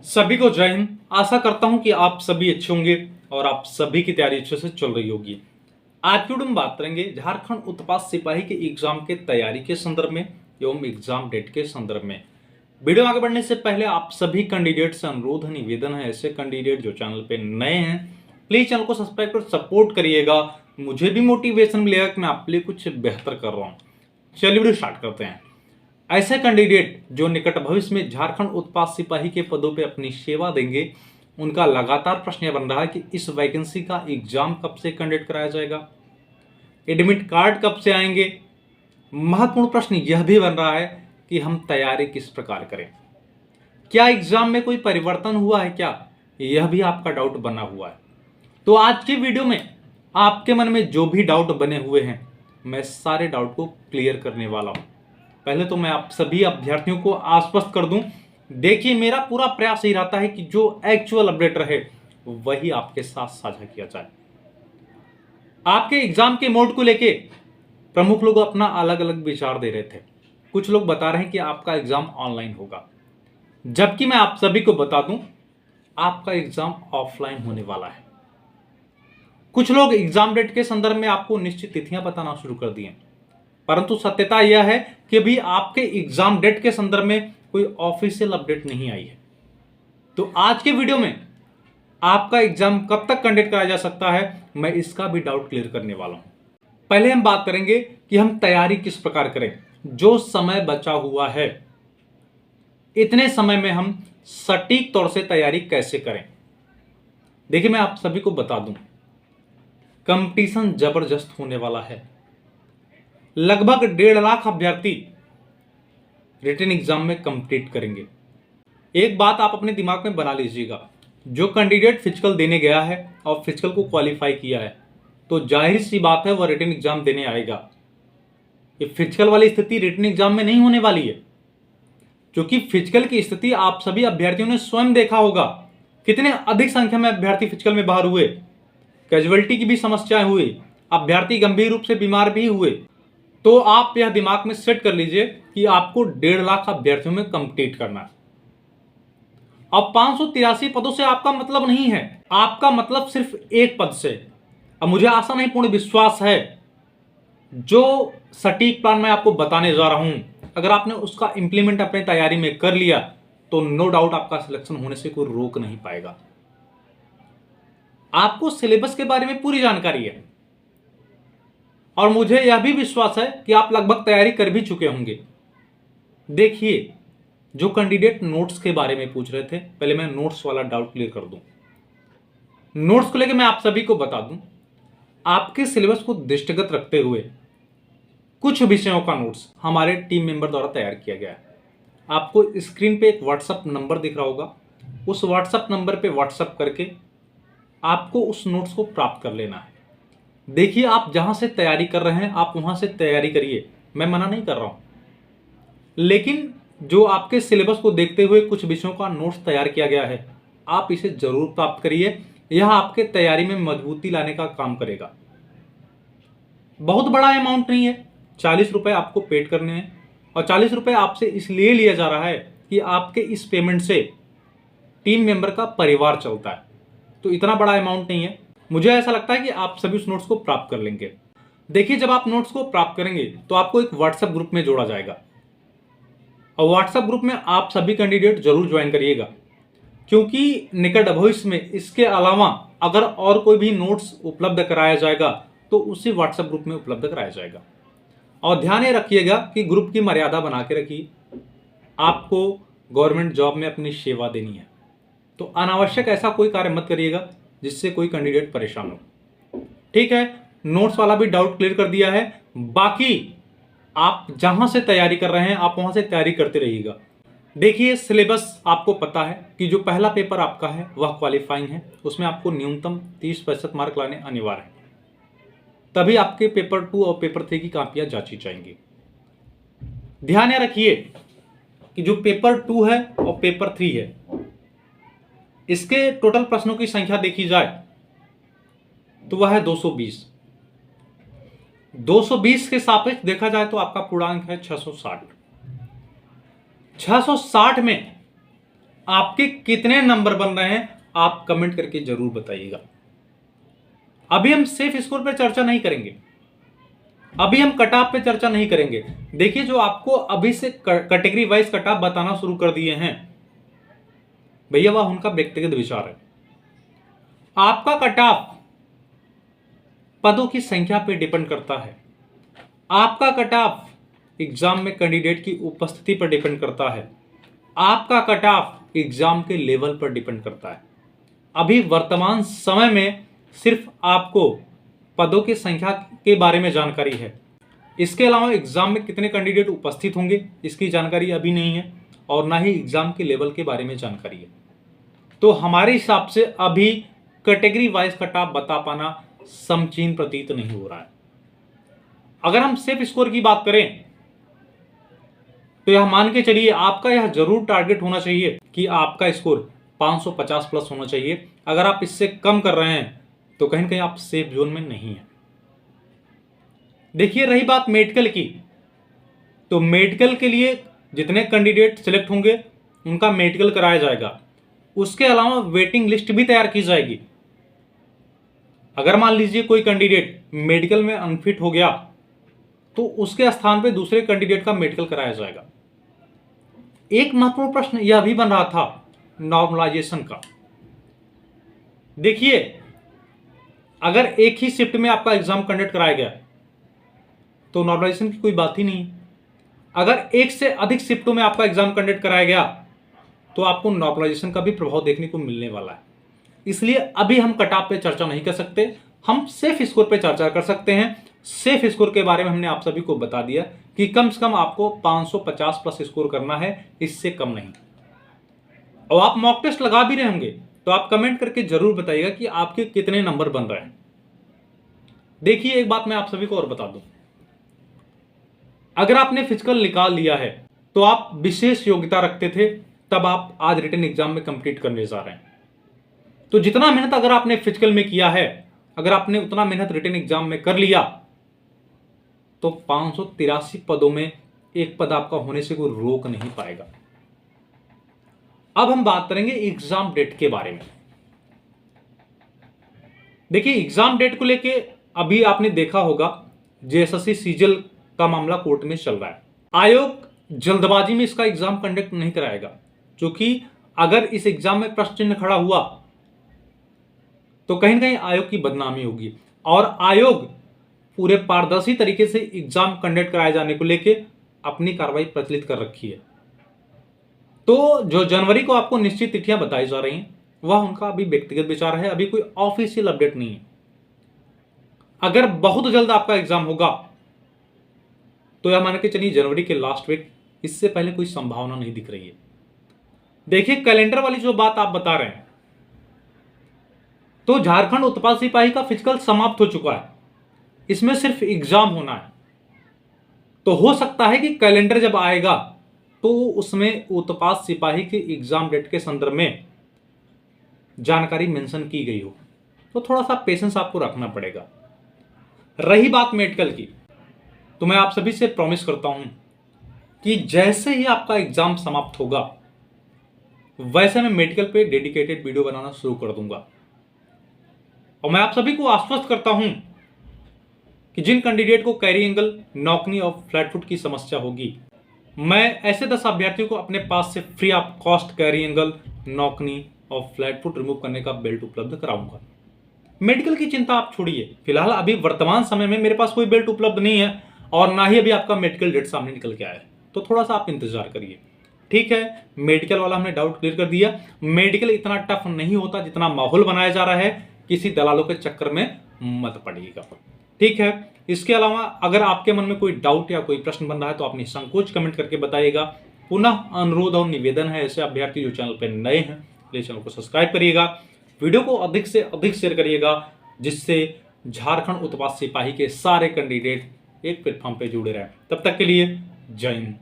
सभी को जय हिंद। आशा करता हूं कि आप सभी अच्छे होंगे और आप सभी की तैयारी अच्छे से चल रही होगी। आज की वीडियो में बात करेंगे झारखंड उत्पाद सिपाही के एग्जाम के तैयारी के संदर्भ में एवं एग्जाम डेट के संदर्भ में। वीडियो आगे बढ़ने से पहले आप सभी कैंडिडेट से अनुरोध निवेदन है, ऐसे कैंडिडेट जो चैनल पे नए हैं प्लीज चैनल को सब्सक्राइब कर सपोर्ट करिएगा। मुझे भी मोटिवेशन मिलेगा कि मैं आपके लिए कुछ बेहतर कर रहा हूँ। चलिए वीडियो स्टार्ट करते हैं। ऐसे कैंडिडेट जो निकट भविष्य में झारखंड उत्पाद सिपाही के पदों पर अपनी सेवा देंगे, उनका लगातार प्रश्न यह बन रहा है कि इस वैकेंसी का एग्जाम कब से कंडक्ट कराया जाएगा, एडमिट कार्ड कब से आएंगे। महत्वपूर्ण प्रश्न यह भी बन रहा है कि हम तैयारी किस प्रकार करें, क्या एग्जाम में कोई परिवर्तन हुआ है क्या, यह भी आपका डाउट बना हुआ है। तो आज की वीडियो में आपके मन में जो भी डाउट बने हुए हैं मैं सारे डाउट को क्लियर करने वाला हूं। पहले तो मैं आप सभी अभ्यर्थियों को आश्वस्त कर दूं, देखिए मेरा पूरा प्रयास ही रहता है कि जो एक्चुअल अपडेट रहे वही आपके साथ साझा किया जाए। आपके एग्जाम के मोड को लेके प्रमुख लोग अपना अलग अलग विचार दे रहे थे। कुछ लोग बता रहे हैं कि आपका एग्जाम ऑनलाइन होगा, जबकि मैं आप सभी को बता दूं आपका एग्जाम ऑफलाइन होने वाला है। कुछ लोग एग्जाम डेट के संदर्भ में आपको निश्चित तिथियां बताना शुरू कर दिए, परंतु सत्यता यह है कि अभी आपके एग्जाम डेट के संदर्भ में कोई ऑफिशियल अपडेट नहीं आई है। तो आज के वीडियो में आपका एग्जाम कब तक कंडक्ट कराया जा सकता है मैं इसका भी डाउट क्लियर करने वाला हूं। पहले हम बात करेंगे कि हम तैयारी किस प्रकार करें। जो समय बचा हुआ है इतने समय में हम सटीक तौर से तैयारी कैसे करें। देखिए मैं आप सभी को बता दूं कंपटीशन जबरदस्त होने वाला है। लगभग 1.5 लाख अभ्यर्थी रिटन एग्जाम में कंप्लीट करेंगे। एक बात आप अपने दिमाग में बना लीजिएगा, जो कैंडिडेट फिजिकल देने गया है और फिजिकल को क्वालिफाई किया है तो जाहिर सी बात है वह रिटन एग्जाम देने आएगा। ये फिजिकल वाली स्थिति रिटन एग्जाम में नहीं होने वाली है, क्योंकि फिजिकल की स्थिति आप सभी अभ्यर्थियों ने स्वयं देखा होगा। कितने अधिक संख्या में अभ्यर्थी फिजिकल में बाहर हुए, कैजुअलिटी की भी समस्याएं हुई, अभ्यर्थी गंभीर रूप से बीमार भी हुए। तो आप यह दिमाग में सेट कर लीजिए कि आपको 1.5 लाख अभ्यर्थियों में कंप्लीट करना है। अब 583 पदों से आपका मतलब नहीं है, आपका मतलब सिर्फ एक पद से। अब मुझे आशा नहीं पूर्ण विश्वास है जो सटीक प्लान मैं आपको बताने जा रहा हूं, अगर आपने उसका इंप्लीमेंट अपनी तैयारी में कर लिया तो नो डाउट आपका सिलेक्शन होने से कोई रोक नहीं पाएगा। आपको सिलेबस के बारे में पूरी जानकारी है और मुझे यह भी विश्वास है कि आप लगभग तैयारी कर भी चुके होंगे। देखिए जो कैंडिडेट नोट्स के बारे में पूछ रहे थे, पहले मैं नोट्स वाला डाउट क्लियर कर दूं। नोट्स को लेकर मैं आप सभी को बता दूं, आपके सिलेबस को दृष्टिगत रखते हुए कुछ विषयों का नोट्स हमारे टीम मेंबर द्वारा तैयार किया गया है। आपको स्क्रीन पे एक व्हाट्सएप नंबर दिख रहा होगा, उस व्हाट्सएप नंबर पे व्हाट्सएप करके आपको उस नोट्स को प्राप्त कर लेना है। देखिए आप जहां से तैयारी कर रहे हैं आप वहां से तैयारी करिए, मैं मना नहीं कर रहा हूं, लेकिन जो आपके सिलेबस को देखते हुए कुछ विषयों का नोट्स तैयार किया गया है आप इसे जरूर प्राप्त करिए। यह आपके तैयारी में मजबूती लाने का काम करेगा। बहुत बड़ा अमाउंट नहीं है, 40 रुपए आपको पेड करने हैं और 40 रुपए आपसे इसलिए लिया जा रहा है कि आपके इस पेमेंट से टीम मेंबर का परिवार चलता है, तो इतना बड़ा अमाउंट नहीं है। मुझे ऐसा लगता है कि आप सभी उस नोट्स को प्राप्त कर लेंगे। देखिए जब आप नोट्स को प्राप्त करेंगे तो आपको एक व्हाट्सएप ग्रुप में जोड़ा जाएगा और व्हाट्सएप ग्रुप में आप सभी कैंडिडेट जरूर ज्वाइन करिएगा, क्योंकि निकट भविष्य में इसके अलावा अगर और कोई भी नोट्स उपलब्ध कराया जाएगा तो उसी व्हाट्सएप ग्रुप में उपलब्ध कराया जाएगा। और ध्यान ये रखिएगा कि ग्रुप की मर्यादा बना के रखिए। आपको गवर्नमेंट जॉब में अपनी सेवा देनी है तो अनावश्यक ऐसा कोई कार्य मत करिएगा जिससे कोई कैंडिडेट परेशान हो। ठीक है, नोट्स वाला भी डाउट क्लियर कर दिया है। बाकी आप जहां से तैयारी कर रहे हैं आप वहां से तैयारी करते रहिएगा। देखिए सिलेबस आपको पता है कि जो पहला पेपर आपका है वह क्वालिफाइंग है, उसमें आपको न्यूनतम 30% मार्क लाने अनिवार्य है, तभी आपके पेपर 2 और पेपर 3 की कॉपियां जांची जाएंगी। ध्यान यह रखिए कि जो पेपर 2 है और पेपर 3 है इसके टोटल प्रश्नों की संख्या देखी जाए तो वह है 220। 220 के सापेक्ष देखा जाए तो आपका पूर्णांक है 660। 660 में आपके कितने नंबर बन रहे हैं आप कमेंट करके जरूर बताइएगा। अभी हम सेफ स्कोर पर चर्चा नहीं करेंगे, अभी हम कट ऑफ पे चर्चा नहीं करेंगे। देखिए, जो आपको अभी से कैटेगरी वाइज कट ऑफ बताना शुरू कर दिए हैं भैया, वह उनका व्यक्तिगत विचार है। आपका कट ऑफ पदों की संख्या पे डिपेंड करता है, आपका कट ऑफ एग्जाम में कैंडिडेट की उपस्थिति पर डिपेंड करता है, आपका कट ऑफ एग्जाम के लेवल पर डिपेंड करता है। अभी वर्तमान समय में सिर्फ आपको पदों की संख्या के बारे में जानकारी है, इसके अलावा एग्जाम में कितने कैंडिडेट उपस्थित होंगे इसकी जानकारी अभी नहीं है, और ना ही एग्जाम के लेवल के बारे में जानकारी है। तो हमारे हिसाब से अभी कैटेगरी वाइज कट ऑफ बता पाना समचीन प्रतीत नहीं हो रहा है। अगर हम सेफ स्कोर की बात करें तो यह मान के चलिए आपका यह जरूर टारगेट होना चाहिए कि आपका स्कोर 550 प्लस होना चाहिए। अगर आप इससे कम कर रहे हैं तो कहीं ना कहीं आप सेफ जोन में नहीं है। देखिए, रही बात मेडिकल की, तो मेडिकल के लिए जितने कैंडिडेट सिलेक्ट होंगे उनका मेडिकल कराया जाएगा, उसके अलावा वेटिंग लिस्ट भी तैयार की जाएगी। अगर मान लीजिए कोई कैंडिडेट मेडिकल में अनफिट हो गया तो उसके स्थान पे दूसरे कैंडिडेट का मेडिकल कराया जाएगा। एक महत्वपूर्ण प्रश्न यह भी बन रहा था नॉर्मलाइजेशन का। देखिए, अगर एक ही शिफ्ट में आपका एग्जाम कंडक्ट कराया गया तो नॉर्मलाइजेशन की कोई बात ही नहीं है। अगर एक से अधिक शिफ्टों में आपका एग्जाम कंडक्ट कराया गया तो आपको नॉर्मलाइजेशन का भी प्रभाव देखने को मिलने वाला है। इसलिए अभी हम कट ऑफ पे चर्चा नहीं कर सकते, हम सेफ स्कोर पे चर्चा कर सकते हैं। सेफ स्कोर के बारे में हमने आप सभी को बता दिया कि कम से कम आपको 550 प्लस स्कोर करना है, इससे कम नहीं। और आप मॉक टेस्ट लगा भी रहे होंगे तो आप कमेंट करके जरूर बताइएगा कि आपके कितने नंबर बन रहे हैं। देखिए, एक बात मैं आप सभी को और बता दूं, अगर आपने फिजिकल निकाल लिया है तो आप विशेष योग्यता रखते थे, तब आप आज रिटन एग्जाम में कंप्लीट करने जा रहे हैं। तो जितना मेहनत अगर आपने फिजिकल में किया है, अगर आपने उतना मेहनत रिटन एग्जाम में कर लिया तो 583 पदों में एक पद आपका होने से कोई रोक नहीं पाएगा। अब हम बात करेंगे एग्जाम डेट के बारे में। देखिए, एग्जाम डेट को लेके अभी आपने देखा होगा जेएसएससी सीजीएल का मामला कोर्ट में चल रहा है। आयोग जल्दबाजी में इसका एग्जाम कंडक्ट नहीं कराएगा, क्योंकि अगर इस एग्जाम में प्रश्न चिन्ह खड़ा हुआ तो कहीं ना कहीं आयोग की बदनामी होगी, और आयोग पूरे पारदर्शी तरीके से एग्जाम कंडक्ट कराए जाने को लेके अपनी कार्रवाई प्रचलित कर रखी है। तो जो जनवरी को आपको निश्चित तिथियां बताई जा रही हैं वह उनका अभी व्यक्तिगत विचार है, अभी कोई ऑफिशियल अपडेट नहीं है। अगर बहुत जल्द आपका एग्जाम होगा तो यह मान के चलिए जनवरी के लास्ट वीक, इससे पहले कोई संभावना नहीं दिख रही है। देखिए, कैलेंडर वाली जो बात आप बता रहे हैं, तो झारखंड उत्पाल सिपाही का फिजिकल समाप्त हो चुका है, इसमें सिर्फ एग्जाम होना है। तो हो सकता है कि कैलेंडर जब आएगा तो उसमें उत्पाल सिपाही के एग्जाम डेट के संदर्भ में जानकारी मेंशन की गई हो, तो थोड़ा सा पेशेंस आपको रखना पड़ेगा। रही बात मेडिकल की, तो मैं आप सभी से प्रॉमिस करता हूं कि जैसे ही आपका एग्जाम समाप्त होगा वैसे मैं मेडिकल पे डेडिकेटेड वीडियो बनाना शुरू कर दूंगा। और मैं आप सभी को आश्वस्त करता हूं कि जिन कैंडिडेट को कैरी एंगल, नॉकनी और फ्लैट फुट की समस्या होगी, मैं ऐसे 10 अभ्यर्थियों को अपने पास से free of cost carry angle, knock knee और फ्लैट फुट रिमूव करने का बेल्ट उपलब्ध कराऊंगा। मेडिकल की चिंता आप छोड़िए, फिलहाल अभी वर्तमान समय में मेरे पास कोई बेल्ट उपलब्ध नहीं है और ना ही अभी आपका मेडिकल डेट सामने निकल के आया है, तो थोड़ा सा आप इंतजार करिए। ठीक है, मेडिकल वाला हमने डाउट क्लियर कर दिया। मेडिकल इतना टफ नहीं होता जितना माहौल बनाया जा रहा है, किसी दलालों के चक्कर में मत पड़िएगा। ठीक है, इसके अलावा अगर आपके मन में कोई डाउट या कोई प्रश्न बन रहा है तो आप निसंकोच कमेंट करके बताइएगा। पुनः अनुरोध और निवेदन है, ऐसे अभ्यर्थी जो चैनल पर नए हैं प्लीज चैनल को सब्सक्राइब करिएगा, वीडियो को अधिक से अधिक शेयर करिएगा, जिससे झारखंड उत्पाद सिपाही के सारे कैंडिडेट एक प्लेटफॉर्म पे जुड़े रहें। तब तक के लिए जय हिंद।